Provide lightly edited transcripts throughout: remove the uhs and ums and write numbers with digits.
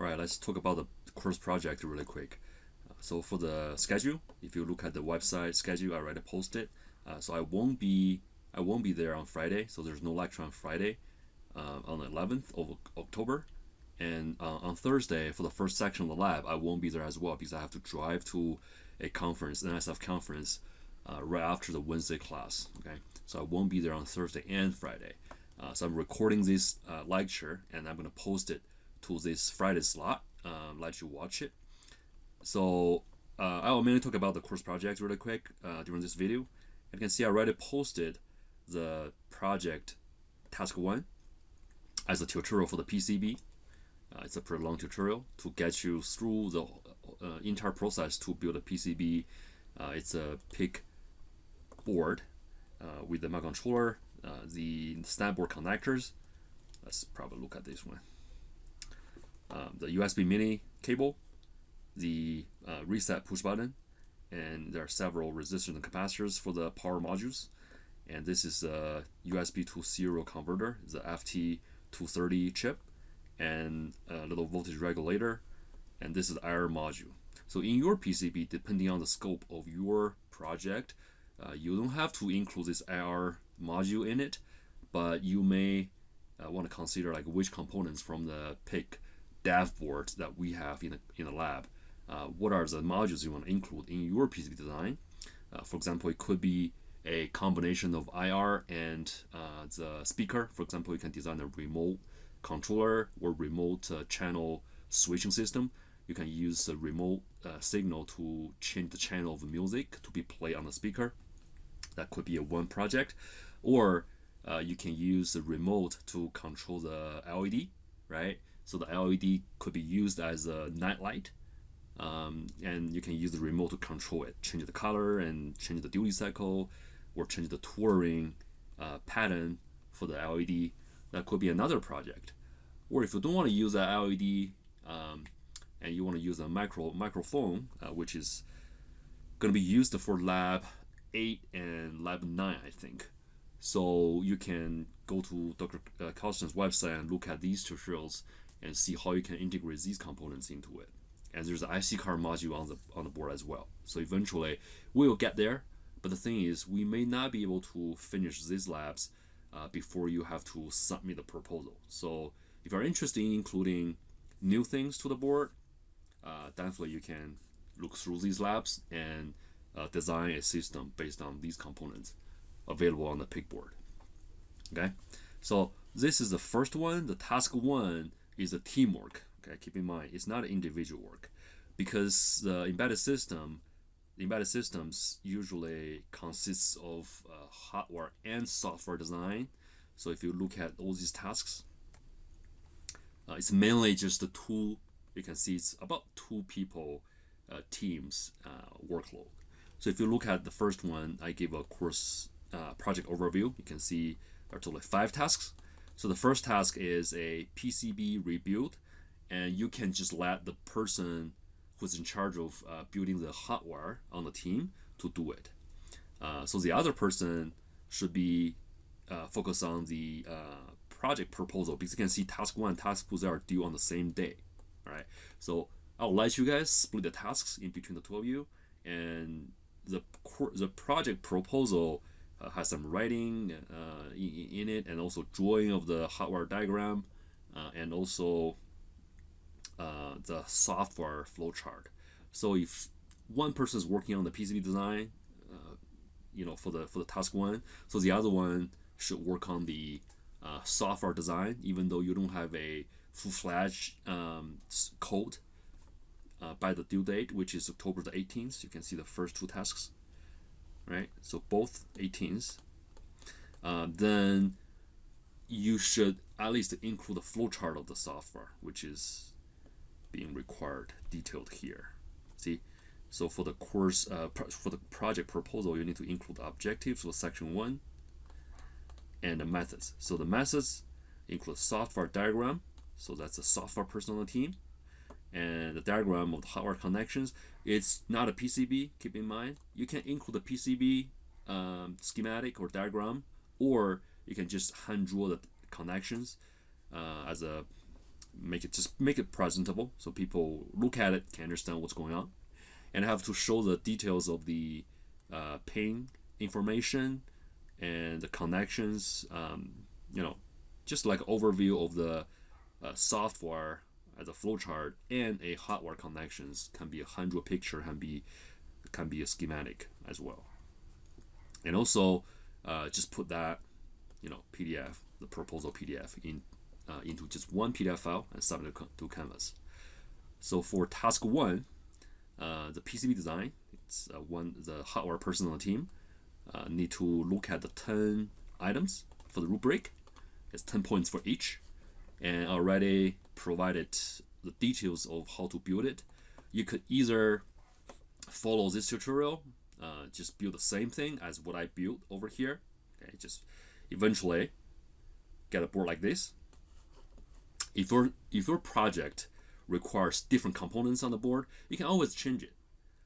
right, let's talk about the course project really quick. So for the schedule, if you look at the website schedule, I already posted. So I won't be there on Friday. So there's no lecture on Friday, on the 11th of October, and on Thursday for the first section of the lab, I won't be there as well because I have to drive to a conference, an NSF conference, right after the Wednesday class. Okay, so I won't be there on Thursday and Friday. So I'm recording this lecture and I'm gonna post it to this Friday slot. Let you watch it. So I will mainly talk about the course project really quick during this video. You can see I already posted the project task 1 as a tutorial for the PCB. It's a pretty long tutorial to get you through the entire process to build a PCB. It's a PIC board with the microcontroller, the snapboard connectors. Let's probably look at this one. The USB mini cable, the reset push button, and there are several resistors and capacitors for the power modules. And this is a USB to serial converter, the FT230 chip, and a little voltage regulator, and this is the IR module. So in your PCB, depending on the scope of your project, you don't have to include this IR module in it, but you may want to consider like which components from the PIC dev board that we have in the lab. What are the modules you want to include in your PCB design? For example, it could be a combination of IR and the speaker. For example, you can design a remote controller or remote channel switching system. You can use the remote signal to change the channel of music to be played on the speaker. That could be a one project. Or you can use the remote to control the LED, right? So the LED could be used as a night light. And you can use the remote to control it, change the color and change the duty cycle, or change the touring pattern for the LED. That could be another project. Or if you don't want to use that LED and you want to use a microphone, which is going to be used for lab 8 and lab 9, I think. So you can go to Dr. Carlson's website and look at these tutorials and see how you can integrate these components into it. And there's an IC card module on the board as well. So eventually we will get there. But the thing is, we may not be able to finish these labs before you have to submit the proposal. So if you're interested in including new things to the board, definitely you can look through these labs and design a system based on these components available on the PIC board. Okay, so this is the first one. The task 1 is a teamwork. Okay, keep in mind it's not individual work, because the embedded systems usually consists of hardware and software design. So if you look at all these tasks, it's mainly just the two. You can see it's about 2 people teams workload. So if you look at the first one, I gave a course project overview. You can see there are totally 5 tasks. So the first task is a PCB rebuild, and you can just let the person who's in charge of building the hardware on the team to do it. So the other person should be focused on the project proposal, because you can see task 1 and task 2 are due on the same day. All right, so I'll let you guys split the tasks in between the 2 of you, and the project proposal has some writing in it, and also drawing of the hardware diagram, and also the software flowchart. So if one person is working on the PCB design, for the task 1, so the other one should work on the software design, even though you don't have a full-fledged code by the due date, which is October the 18th. You can see the first 2 tasks, right? So both 18th. Then you should at least include the flowchart of the software, which is being required, detailed here. See, so for the course, for the project proposal, you need to include the objectives for section 1 and the methods. So the methods include software diagram. So that's a software person on the team, and the diagram of the hardware connections. It's not a PCB. Keep in mind, you can include the PCB schematic or diagram, or you can just hand draw the connections as a make it presentable so people look at it, can understand what's going on, and I have to show the details of the pin information and the connections. Just like overview of the software as a flowchart and a hardware connections can be 100 picture, can be a schematic as well, and also just put that PDF, the proposal PDF into just one PDF file and submit it to Canvas. So for task 1, the PCB design, it's the hardware person on the team need to look at the 10 items for the rubric. It's 10 points for each, and already provided the details of how to build it. You could either follow this tutorial, just build the same thing as what I built over here. Okay, just eventually get a board like this. If your project requires different components on the board, you can always change it.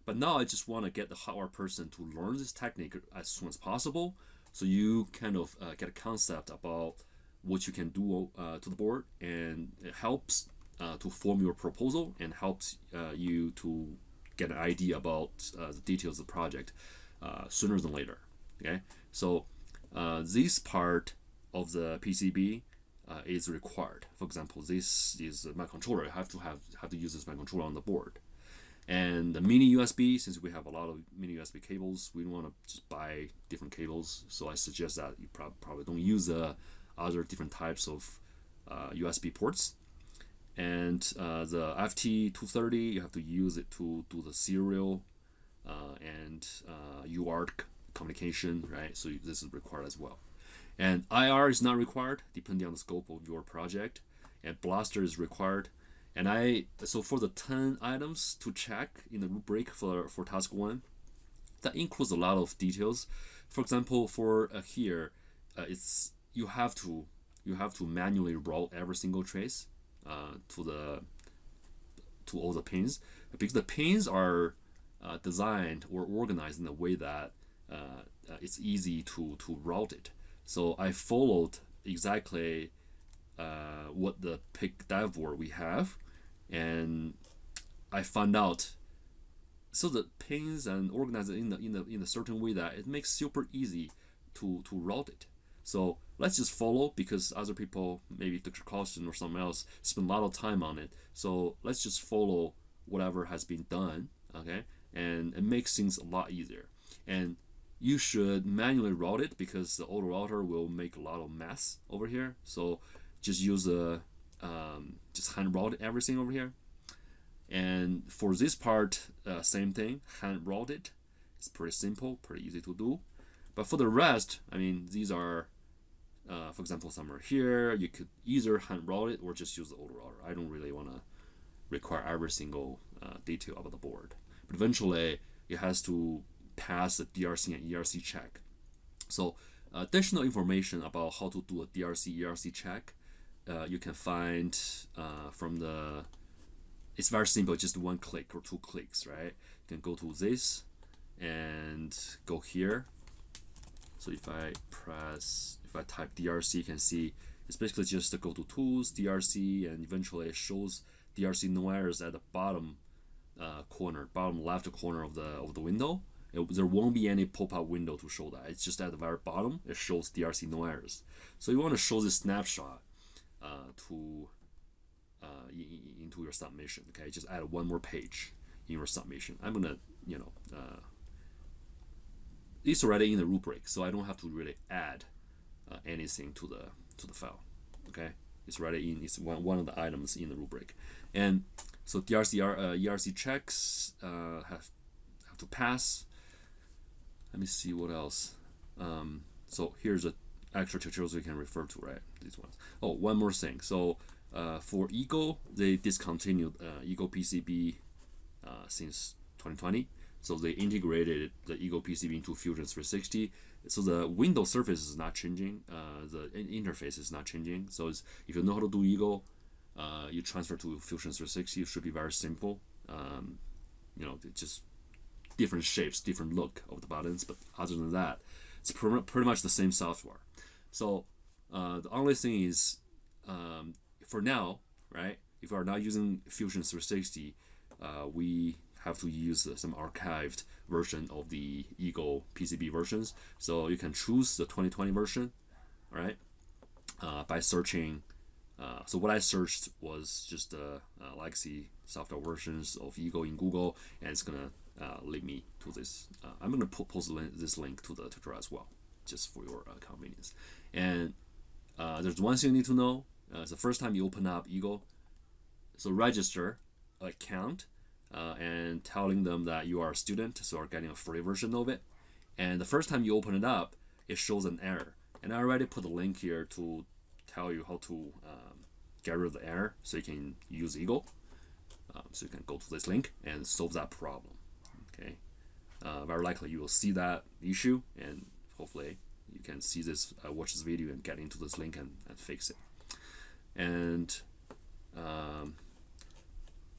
But now I just want to get the hardware person to learn this technique as soon as possible, so you kind of get a concept about what you can do to the board, and it helps to form your proposal and helps you to get an idea about the details of the project sooner than later. Okay, so this part of the PCB is required. For example, this is my controller. I have to use this microcontroller on the board. And the mini USB, since we have a lot of mini USB cables, we don't want to just buy different cables. So I suggest that you probably don't use other different types of USB ports. And the FT230, you have to use it to do the serial and UART communication, right? So this is required as well. And IR is not required, depending on the scope of your project. And blaster is required. And so for the 10 items to check in the rubric for task 1, that includes a lot of details. For example, for here, it's you have to manually route every single trace to all the pins, because the pins are designed or organized in a way that it's easy to route it. So I followed exactly what the PIC dive board we have, and I found out so the pins and organize it in a certain way that it makes super easy to route it. So let's just follow, because other people, maybe Dr. Carlson or someone else, spend a lot of time on it. So let's just follow whatever has been done, okay? And it makes things a lot easier. And you should manually route it, because the auto router will make a lot of mess over here. So just use just hand route everything over here. And for this part, same thing, hand route it. It's pretty simple, pretty easy to do. But for the rest, I mean, these are, for example, somewhere here, you could either hand route it or just use the auto router. I don't really want to require every single detail about the board. But eventually, it has to pass the DRC and ERC check. So additional information about how to do a DRC, ERC check, you can find from the, it's very simple, just one click or 2 clicks, right? You can go to this and go here. So if I type DRC, you can see it's basically just to go to Tools, DRC, and eventually it shows DRC no errors at the bottom bottom left corner of the window. There won't be any pop-up window to show that. It's just at the very bottom, it shows DRC no errors. So you want to show this snapshot into your submission. Okay, just add one more page in your submission. I'm gonna, it's already in the rubric, so I don't have to really add anything to the file. Okay, it's already in. It's one of the items in the rubric, and so DRC ERC checks have to pass. Let me see what else. So here's the extra tutorials we can refer to, right? These ones. Oh, one more thing. So for Eagle, they discontinued Eagle PCB since 2020. So they integrated the Eagle PCB into Fusion 360. So the window surface is not changing. The interface is not changing. So if you know how to do Eagle, you transfer to Fusion 360. It should be very simple. Just different shapes, different look of the buttons. But other than that, it's pretty much the same software. So the only thing is, for now, right? If you are not using Fusion 360, we have to use some archived version of the Eagle PCB versions. So you can choose the 2020 version, right? By searching. So what I searched was just the legacy software versions of Eagle in Google, and it's gonna lead me to this. I'm gonna post this link to the tutorial as well, just for your convenience. And there's one thing you need to know. It's the first time you open up Eagle, so register account and telling them that you are a student, so you're getting a free version of it. And the first time you open it up, it shows an error. And I already put a link here to tell you how to get rid of the error, so you can use Eagle. So you can go to this link and solve that problem. Okay, very likely you will see that issue, and hopefully you can see this, watch this video, and get into this link and fix it. And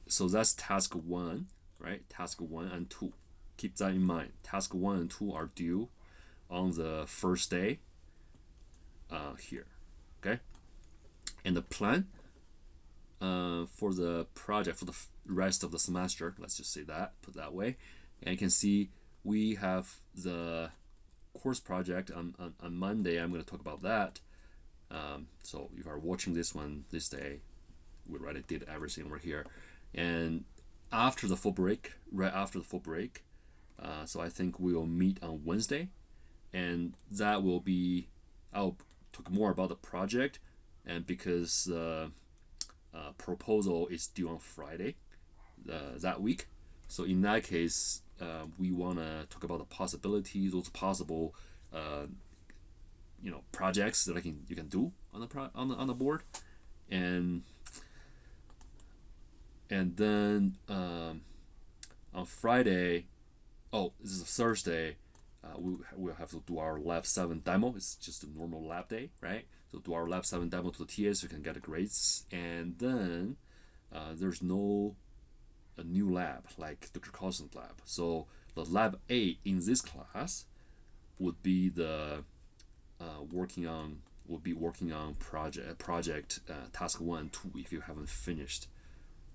so that's task 1, right? Task 1 and 2. Keep that in mind. Task 1 and 2 are due on the first day here. Okay? And the plan for the project for the rest of the semester, let's just say that, put that way. And you can see we have the course project on Monday. I'm going to talk about that. So if you are watching this one this day, we already did everything over here. And after the full break, right after the full break, so I think we will meet on Wednesday, and that will be, I'll talk more about the project, and because proposal is due on Friday that week. So in that case, we want to talk about the possibilities, those possible projects that you can do on the board, and then on Friday, this is a Thursday, we'll have to do our Lab 7 demo. It's just a normal lab day, right? So do our Lab 7 demo to the TAs, so you can get the grades. And then there's no a new lab like Dr. Carlson's lab. So the Lab 8 in this class would be the working on project task 1 and 2 if you haven't finished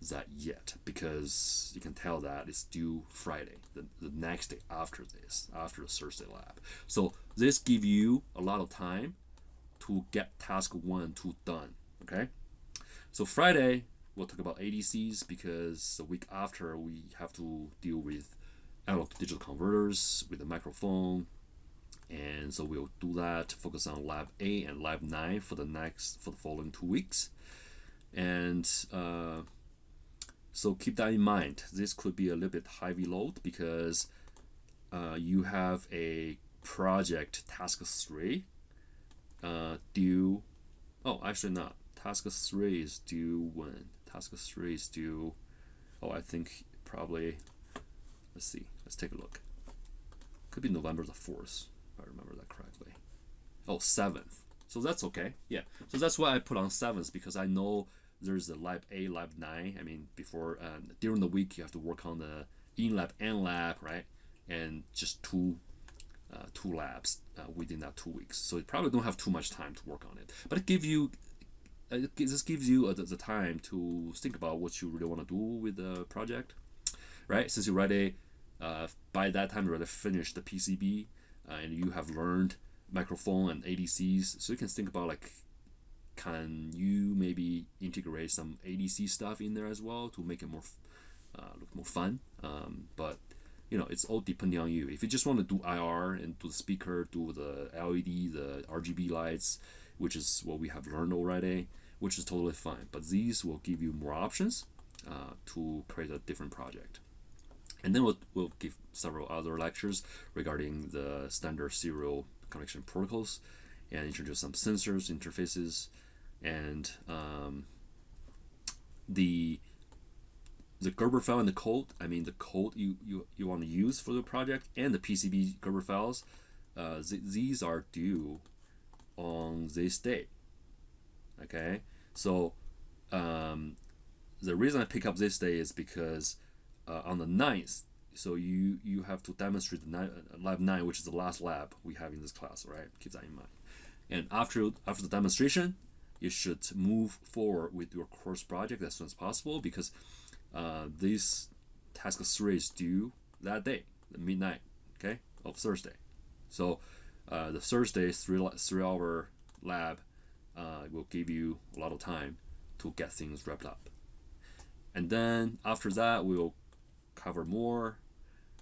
that yet, because you can tell that it's due Friday, the next day after the Thursday lab. So this gives you a lot of time to get task 1 and 2 done. Okay, so Friday we'll talk about ADCs, because the week after we have to deal with analog to digital converters with the microphone, and so we'll do that, focus on Lab 8 and Lab 9 for the following 2 weeks. And so keep that in mind. This could be a little bit heavy load, because you have a project task 3 due. Oh, actually not. Task 3 is due when? Task 3 is due. I think probably. Let's see. Let's take a look. Could be November the 4th, if I remember that correctly. 7th. So that's okay. Yeah. So that's why I put on 7th, because I know there's a Lab 8, Lab 9. I mean, before during the week you have to work on the in-lab and lab, right? And just two labs within that 2 weeks. So you probably don't have too much time to work on it. But this gives you the time to think about what you really want to do with the project, right? Since you already by that time you already finished the PCB, and you have learned microphone and ADCs, so you can think about can you maybe integrate some ADC stuff in there as well to make it more look more fun. But it's all depending on you. If you just want to do IR and do the speaker, do the LED, the RGB lights, which is what we have learned already, which is totally fine. But these will give you more options to create a different project. And then we'll give several other lectures regarding the standard serial connection protocols, and introduce some sensors, interfaces, and the Gerber file and the code. I mean, the code you want to use for the project and the PCB Gerber files. These are due on this date. Okay, so the reason I pick up this day is because on the 9th, so you have to demonstrate the Lab 9, which is the last lab we have in this class, right? Keep that in mind. And after the demonstration, you should move forward with your course project as soon as possible, because this task 3 is due that day, the midnight, okay, of Thursday. So the Thursday 3-hour lab will give you a lot of time to get things wrapped up. And then after that, we'll cover more,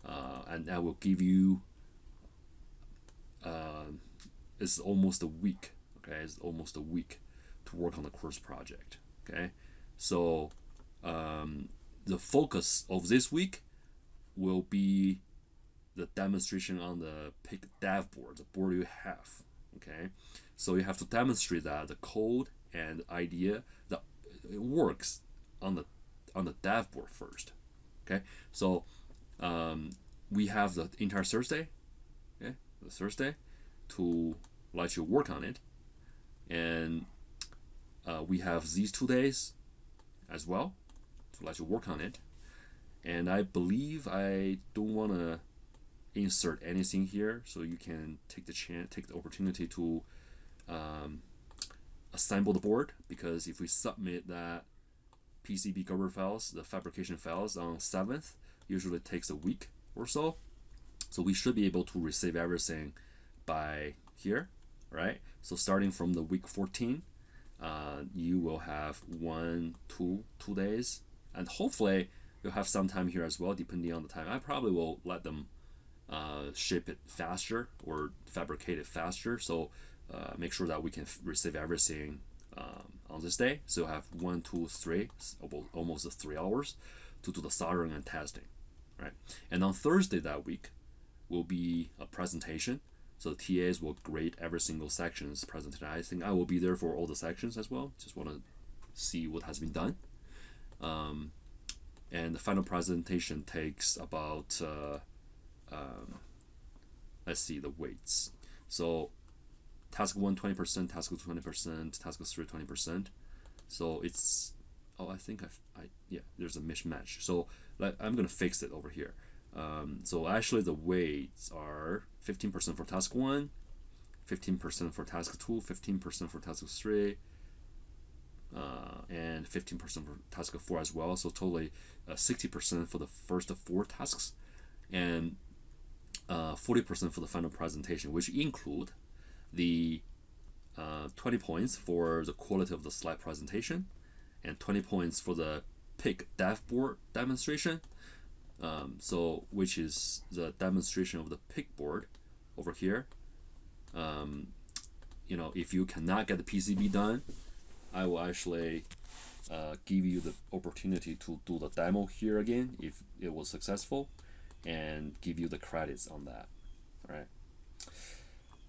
and I will give you it's almost a week. Okay, it's almost a week to work on the course project. Okay, so the focus of this week will be the demonstration on the PIC dev board, the board you have. Okay, so you have to demonstrate that the code and idea that it works on the dev board first. Okay, so we have the entire Thursday, okay, the Thursday, to let you work on it, and we have these 2 days as well to let you work on it. And I believe I don't want to insert anything here, so you can take the opportunity to assemble the board, because if we submit that PCB Gerber files, the fabrication files, on 7th, usually takes a week or so. So we should be able to receive everything by here, right? So starting from the week 14, you will have 2 days, and hopefully you'll have some time here as well, depending on the time. I probably will let them ship it faster or fabricate it faster, so make sure that we can receive everything on this day. So you'll have 1, 2, 3, almost 3 hours to do the soldering and testing, right? And on Thursday that week will be a presentation. So the TAs will grade every single section's presentation. I think I will be there for all the sections as well. Just want to see what has been done. And the final presentation takes about, let's see the weights. So task 1 20%, task 2 20%, task 3 20%. So it's, oh, I think yeah, there's a mismatch. So I'm gonna fix it over here. So actually the weights are 15% for task 1, 15% for task 2, 15% for task 3, and 15% for task 4 as well. So totally 60% for the first 4 tasks, and 40% for the final presentation, which include the 20 points for the quality of the slide presentation, and 20 points for the PIC dev board demonstration. So which is the demonstration of the PIC board over here. If you cannot get the PCB done, I will actually give you the opportunity to do the demo here again if it was successful, and give you the credits on that. All right.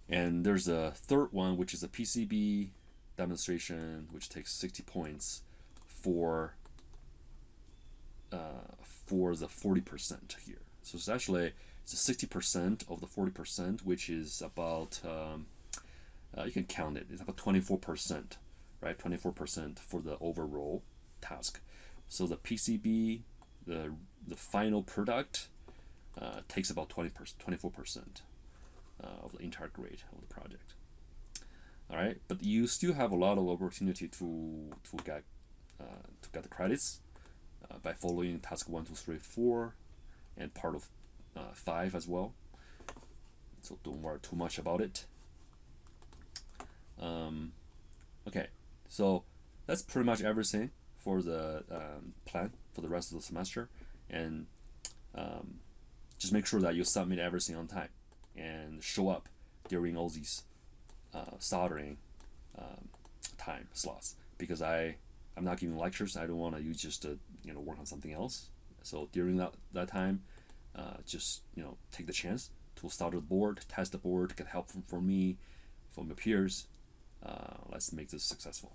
And there's a third one, which is a PCB demonstration, which takes 60 points for the 40% here. So it's actually 60% of the 40%, which is about you can count it. It's about 24%, right? 24% for the overall task. So the PCB, the final product, takes about 24% of the entire grade of the project. All right, but you still have a lot of opportunity to get the credits by following task 1, 2, 3, 4, and part of 5 as well. So don't worry too much about it. Okay, so that's pretty much everything for the plan for the rest of the semester, and just make sure that you submit everything on time and show up during all these soldering time slots, because I'm not giving lectures. I don't want you just to work on something else. So during that time, just take the chance to solder the board, test the board, get help from me, from your peers. Let's make this successful.